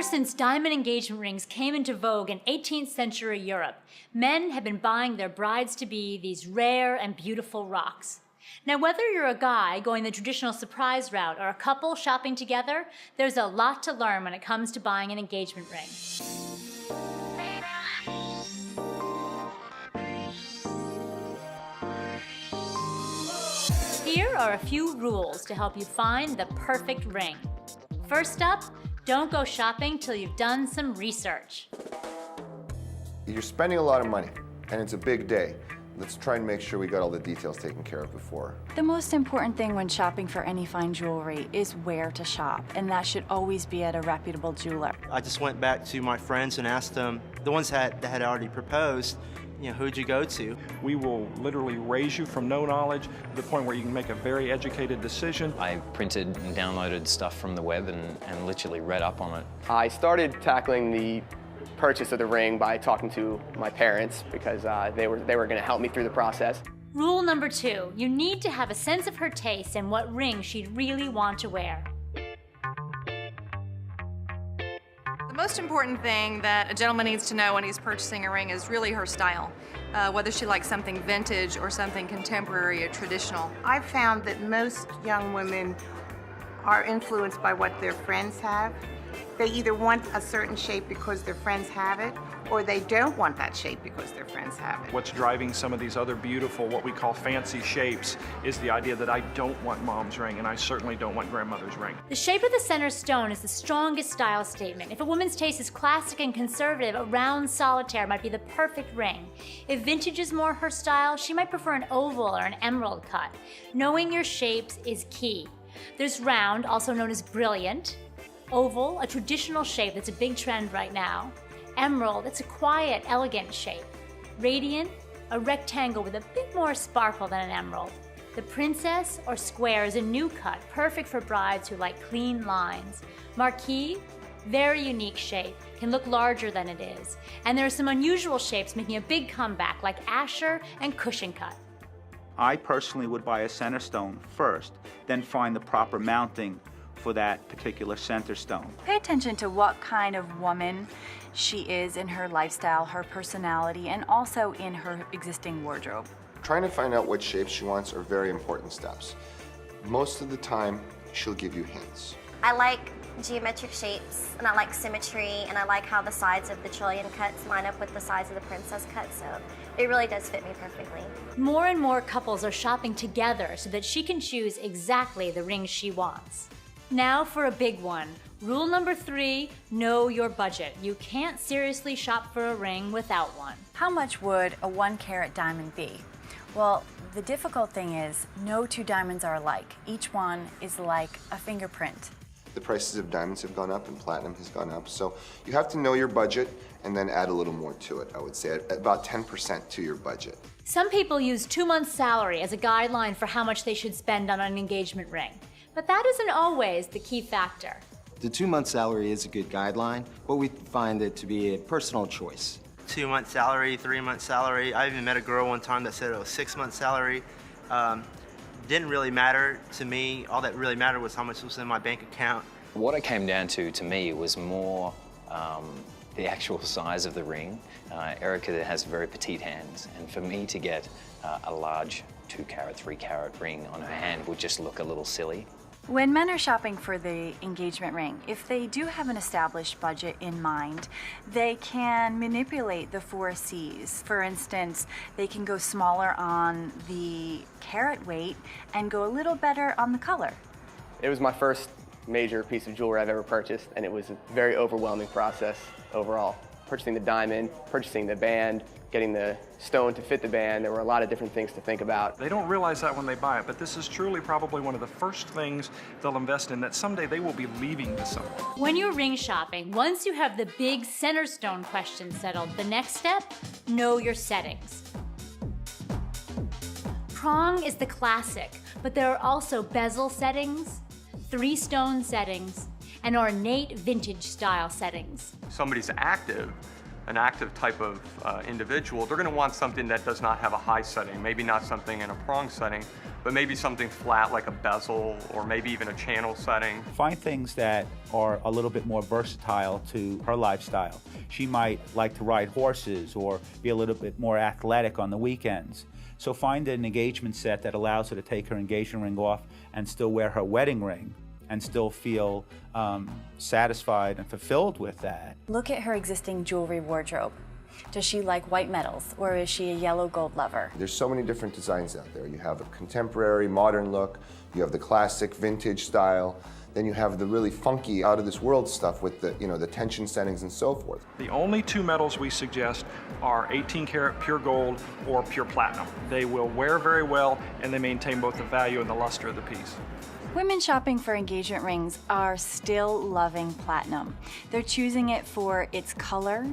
since diamond engagement rings came into vogue in 18th century Europe, men have been buying their brides-to-be these rare and beautiful rocks. Now, whether you're a guy going the traditional surprise route or a couple shopping together, there's a lot to learn when it comes to buying an engagement ring. Here are a few rules to help you find the perfect ring. First up, don't go shopping till you've done some research. You're spending a lot of money, and it's a big day. Let's try and make sure we got all the details taken care of before. The most important thing when shopping for any fine jewelry is where to shop, and that should always be at a reputable jeweler. I just went back to my friends and asked them, the ones that had already proposed, who'd you go to? We will literally raise you from no knowledge to the point where you can make a very educated decision. I printed and downloaded stuff from the web and literally read up on it. I started tackling the purchase of the ring by talking to my parents because they were going to help me through the process. Rule number 2, you need to have a sense of her taste and what ring she'd really want to wear. The most important thing that a gentleman needs to know when he's purchasing a ring is really her style, whether she likes something vintage or something contemporary or traditional. I've found that most young women are influenced by what their friends have. They either want a certain shape because their friends have it, or they don't want that shape because their friends have it. What's driving some of these other beautiful, what we call fancy shapes, is the idea that I don't want mom's ring, and I certainly don't want grandmother's ring. The shape of the center stone is the strongest style statement. If a woman's taste is classic and conservative, a round solitaire might be the perfect ring. If vintage is more her style, she might prefer an oval or an emerald cut. Knowing your shapes is key. There's round, also known as brilliant. Oval, a traditional shape that's a big trend right now. Emerald, it's a quiet, elegant shape. Radiant, a rectangle with a bit more sparkle than an emerald. The princess or square is a new cut, perfect for brides who like clean lines. Marquise, very unique shape, can look larger than it is. And there are some unusual shapes making a big comeback, like Asher and cushion cut. I personally would buy a center stone first, then find the proper mounting for that particular center stone. Pay attention to what kind of woman she is in her lifestyle, her personality, and also in her existing wardrobe. Trying to find out what shape she wants are very important steps. Most of the time, she'll give you hints. I like geometric shapes, and I like symmetry, and I like how the sides of the trillion cuts line up with the sides of the princess cut, so it really does fit me perfectly. More and more couples are shopping together so that she can choose exactly the ring she wants. Now for a big one. Rule number 3, know your budget. You can't seriously shop for a ring without one. How much would a 1-carat diamond be? Well, the difficult thing is no two diamonds are alike. Each one is like a fingerprint. The prices of diamonds have gone up and platinum has gone up, so you have to know your budget and then add a little more to it, I would say, about 10% to your budget. Some people use 2 months' salary as a guideline for how much they should spend on an engagement ring. But that isn't always the key factor. The 2-month salary is a good guideline, but we find it to be a personal choice. 2-month salary, 3-month salary. I even met a girl one time that said it was 6-month salary. Didn't really matter to me. All that really mattered was how much was in my bank account. What it came down to me, was more the actual size of the ring. Erica has very petite hands, and for me to get a large 2-carat, 3-carat ring on her hand would just look a little silly. When men are shopping for the engagement ring, if they do have an established budget in mind, they can manipulate the 4 C's. For instance, they can go smaller on the carat weight and go a little better on the color. It was my first major piece of jewelry I've ever purchased, and it was a very overwhelming process overall. Purchasing the diamond, purchasing the band, getting the stone to fit the band. There were a lot of different things to think about. They don't realize that when they buy it, but this is truly probably one of the first things they'll invest in that someday they will be leaving to someone. When you're ring shopping, once you have the big center stone question settled, the next step, know your settings. Prong is the classic, but there are also bezel settings, 3-stone settings, and ornate vintage style settings. Somebody's active, an active type of individual, they're going to want something that does not have a high setting, maybe not something in a prong setting, but maybe something flat like a bezel or maybe even a channel setting. Find things that are a little bit more versatile to her lifestyle. She might like to ride horses or be a little bit more athletic on the weekends. So find an engagement set that allows her to take her engagement ring off and still wear her wedding ring and still feel satisfied and fulfilled with that. Look at her existing jewelry wardrobe. Does she like white metals, or is she a yellow gold lover? There's so many different designs out there. You have a contemporary, modern look, you have the classic vintage style, then you have the really funky, out of this world stuff with the, the tension settings and so forth. The only two metals we suggest are 18 karat pure gold or pure platinum. They will wear very well and they maintain both the value and the luster of the piece. Women shopping for engagement rings are still loving platinum. They're choosing it for its color,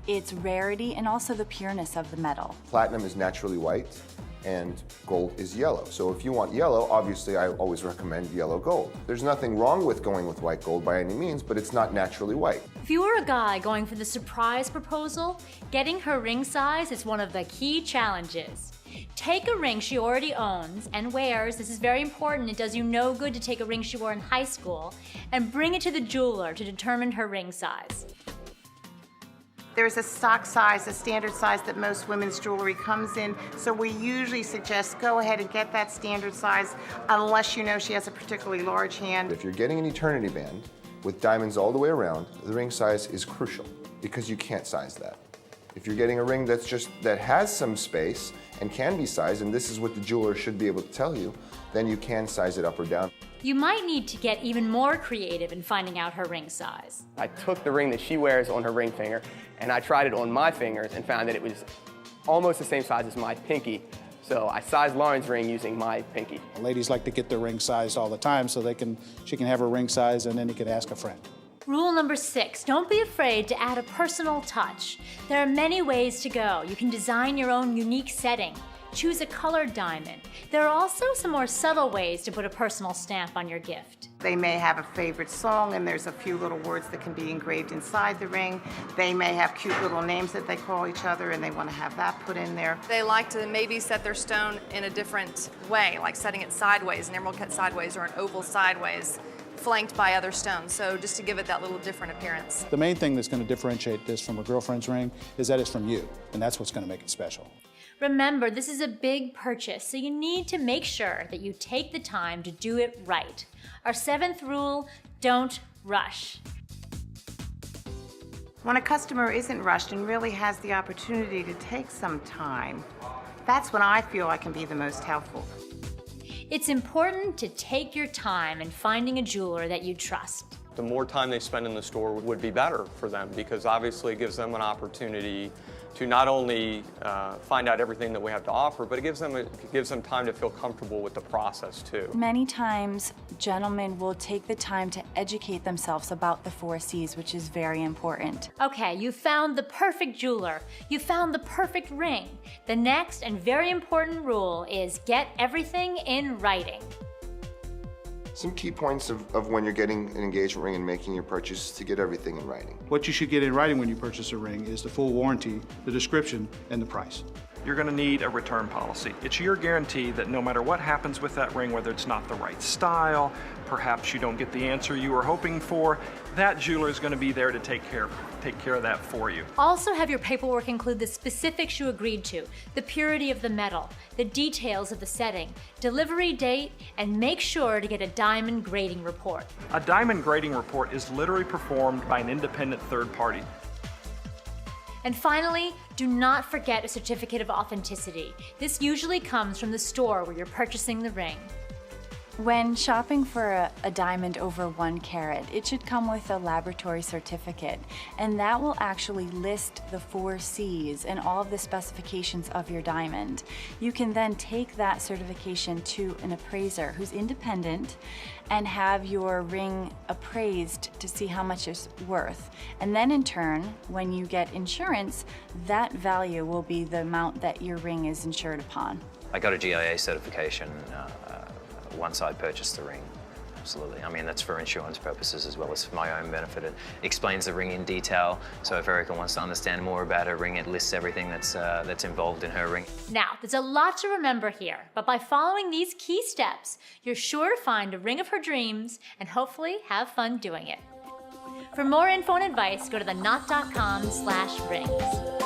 its rarity, and also the pureness of the metal. Platinum is naturally white and gold is yellow. So if you want yellow, obviously I always recommend yellow gold. There's nothing wrong with going with white gold by any means, but it's not naturally white. If you were a guy going for the surprise proposal, getting her ring size is one of the key challenges. Take a ring she already owns and wears. This is very important. It does you no good to take a ring she wore in high school and bring it to the jeweler to determine her ring size. There's a stock size, a standard size that most women's jewelry comes in, so we usually suggest go ahead and get that standard size unless you know she has a particularly large hand. If you're getting an eternity band with diamonds all the way around, the ring size is crucial because you can't size that. If you're getting a ring that has some space and can be sized, and this is what the jeweler should be able to tell you, then you can size it up or down. You might need to get even more creative in finding out her ring size. I took the ring that she wears on her ring finger and I tried it on my fingers and found that it was almost the same size as my pinky. So I sized Lauren's ring using my pinky. Ladies like to get their ring sized all the time so she can have her ring size and then you can ask a friend. Rule number 6, don't be afraid to add a personal touch. There are many ways to go. You can design your own unique setting. Choose a colored diamond. There are also some more subtle ways to put a personal stamp on your gift. They may have a favorite song and there's a few little words that can be engraved inside the ring. They may have cute little names that they call each other and they want to have that put in there. They like to maybe set their stone in a different way, like setting it sideways, an emerald cut sideways or an oval sideways, flanked by other stones, so just to give it that little different appearance. The main thing that's going to differentiate this from a girlfriend's ring is that it's from you, and that's what's going to make it special. Remember, this is a big purchase, so you need to make sure that you take the time to do it right. Our 7th rule, don't rush. When a customer isn't rushed and really has the opportunity to take some time, that's when I feel I can be the most helpful. It's important to take your time in finding a jeweler that you trust. The more time they spend in the store would be better for them because obviously it gives them an opportunity to not only find out everything that we have to offer, but it gives them time to feel comfortable with the process too. Many times, gentlemen will take the time to educate themselves about the 4 C's, which is very important. Okay, you found the perfect jeweler. You found the perfect ring. The next and very important rule is get everything in writing. Some key points of when you're getting an engagement ring and making your purchase is to get everything in writing. What you should get in writing when you purchase a ring is the full warranty, the description, and the price. You're going to need a return policy. It's your guarantee that no matter what happens with that ring, whether it's not the right style, perhaps you don't get the answer you were hoping for, that jeweler is going to be there to take care of that for you. Also have your paperwork include the specifics you agreed to, the purity of the metal, the details of the setting, delivery date, and make sure to get a diamond grading report. A diamond grading report is literally performed by an independent third party. And finally, do not forget a certificate of authenticity. This usually comes from the store where you're purchasing the ring. When shopping for a diamond over 1 carat, it should come with a laboratory certificate, and that will actually list the 4 C's and all of the specifications of your diamond. You can then take that certification to an appraiser who's independent and have your ring appraised to see how much it's worth. And then in turn, when you get insurance, that value will be the amount that your ring is insured upon. I got a GIA certification once I purchased the ring. absolutely. I mean, that's for insurance purposes as well as for my own benefit. It explains the ring in detail, so if Erica wants to understand more about her ring, it lists everything that's involved in her ring. Now, there's a lot to remember here, but by following these key steps, you're sure to find a ring of her dreams and hopefully have fun doing it. For more info and advice, go to theknot.com/rings.